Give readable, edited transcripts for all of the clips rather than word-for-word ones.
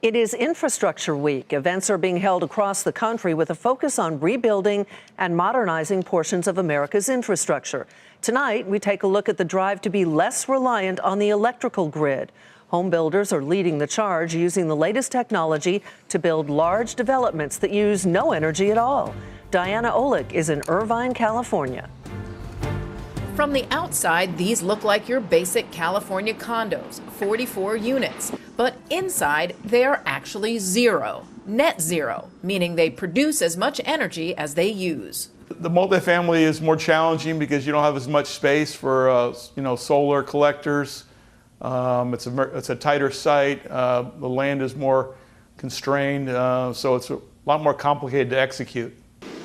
It is Infrastructure Week. Events are being held across the country with a focus on rebuilding and modernizing portions of America's infrastructure. Tonight, we take a look at the drive to be less reliant on the electrical grid. Home builders are leading the charge, using the latest technology to build large developments that use no energy at all. Diana Olick is in Irvine, California. From the outside, these look like your basic California condos, 44 units. But inside, they are actually zero, net zero, meaning they produce as much energy as they use. The multifamily is more challenging because you don't have as much space for solar collectors. It's a tighter site. The land is more constrained, so it's a lot more complicated to execute.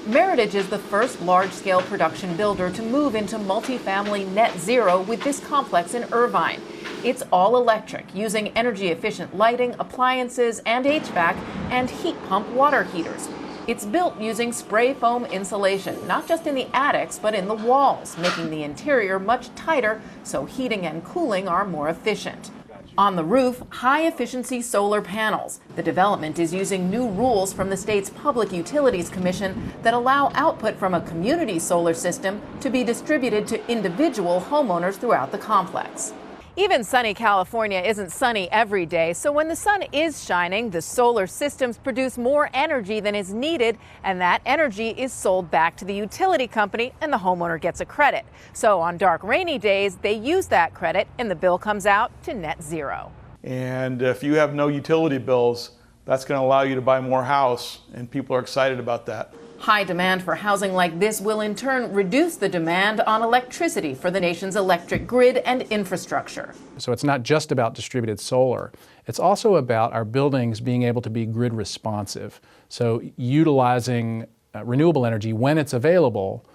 Meritage is the first large-scale production builder to move into multifamily net zero with this complex in Irvine. It's all electric, using energy-efficient lighting, appliances, and HVAC, and heat pump water heaters. It's built using spray foam insulation, not just in the attics, but in the walls, making the interior much tighter so heating and cooling are more efficient. On the roof, high-efficiency solar panels. The development is using new rules from the state's Public Utilities Commission that allow output from a community solar system to be distributed to individual homeowners throughout the complex. Even sunny California isn't sunny every day, so when the sun is shining, the solar systems produce more energy than is needed, and that energy is sold back to the utility company, and the homeowner gets a credit. So on dark, rainy days, they use that credit, and the bill comes out to net zero. And if you have no utility bills, that's going to allow you to buy more house, and people are excited about that. High demand for housing like this will in turn reduce the demand on electricity for the nation's electric grid and infrastructure. So it's not just about distributed solar. It's also about our buildings being able to be grid responsive. So utilizing renewable energy when it's available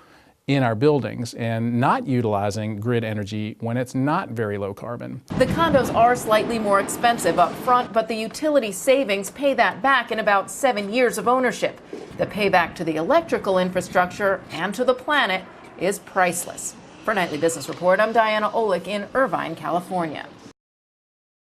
in our buildings and not utilizing grid energy when it's not very low carbon. The condos are slightly more expensive up front, but the utility savings pay that back in about 7 years of ownership. The payback to the electrical infrastructure and to the planet is priceless. For Nightly Business Report, I'm Diana Olick in Irvine, California.